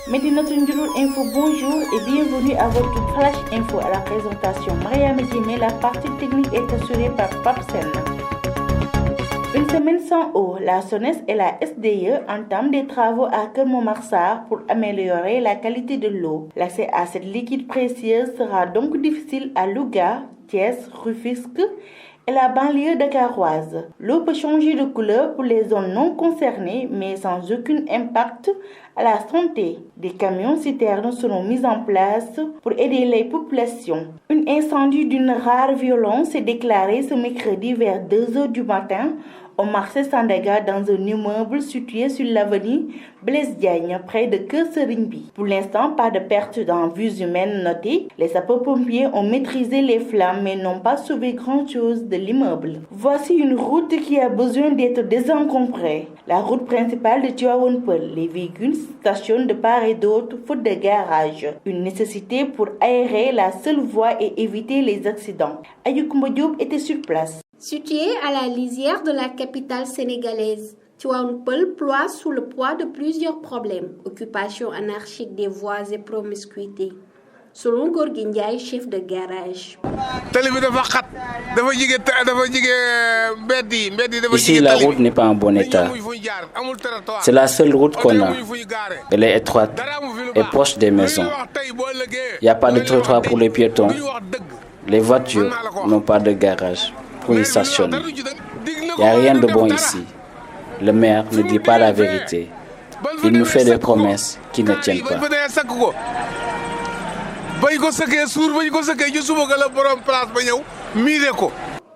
Medina Tunjurul Info, bonjour et bienvenue à votre Flash Info. À la présentation, Mariam Djimé, la partie technique est assurée par Papsen. Une semaine sans eau, la SONES et la SDE entament des travaux à Keur-Momar-Sarr pour améliorer la qualité de l'eau. L'accès à cette liquide précieuse sera donc difficile à Louga, Thiès, Rufisque et la banlieue dakaroise. L'eau peut changer de couleur pour les zones non concernées, mais sans aucun impact à la santé. Des camions-citernes seront mis en place pour aider les populations. Un incendie d'une rare violence s'est déclaré ce mercredi vers 2 h du matin au marché Sandaga dans un immeuble situé sur l'avenue Blaise Diagne, près de Keur Serigne. Pour l'instant, pas de perte en vies humaines notées. Les sapeurs-pompiers ont maîtrisé les flammes mais n'ont pas sauvé grand-chose de l'immeuble. Voici une route qui a besoin d'être désencombrée. La route principale de Tivaouane Peulh. Les véhicules stationnent de part et d'autre faute de garage. Une nécessité pour aérer la seule voie et éviter les accidents. Ayoukoumba Diop était sur place. Situé à la lisière de la capitale sénégalaise, Tivaouane Peulh ploie sous le poids de plusieurs problèmes. Occupation anarchique des voies et promiscuité. Selon Gorgui Ndiaye, chef de garage. Ici, la route n'est pas en bon état. C'est la seule route qu'on a. Elle est étroite et proche des maisons. Il n'y a pas de trottoir pour les piétons. Les voitures n'ont pas de garage pour y stationner. Il n'y a rien de bon ici. Le maire ne dit pas la vérité. Il nous fait des promesses qui ne tiennent pas.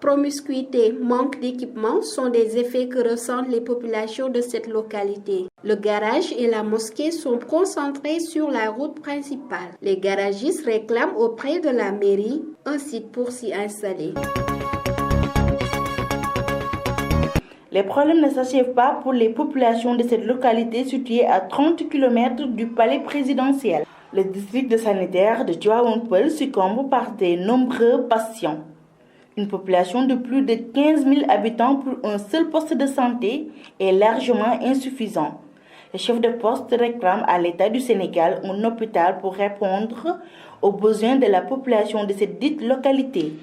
Promiscuité, manque d'équipement sont des effets que ressentent les populations de cette localité. Le garage et la mosquée sont concentrés sur la route principale. Les garagistes réclament auprès de la mairie un site pour s'y installer. Les problèmes ne s'achèvent pas pour les populations de cette localité située à 30 km du palais présidentiel. Le district sanitaire de Tivaouane Peulh succombe par de nombreux patients. Une population de plus de 15 000 habitants pour un seul poste de santé est largement insuffisant. Le chef de poste réclame à l'État du Sénégal un hôpital pour répondre aux besoins de la population de cette dite localité.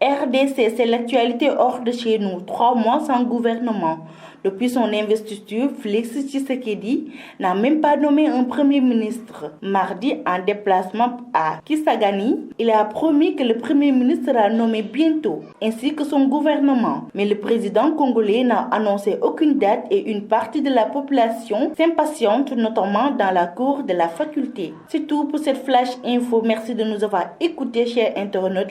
RDC, c'est l'actualité hors de chez nous. 3 mois sans gouvernement. Depuis son investiture, Félix Tshisekedi n'a même pas nommé un premier ministre. Mardi, en déplacement à Kisangani, il a promis que le premier ministre sera nommé bientôt, ainsi que son gouvernement. Mais le président congolais n'a annoncé aucune date et une partie de la population s'impatiente, notamment dans la cour de la faculté. C'est tout pour cette Flash Info. Merci de nous avoir écoutés, chers internautes.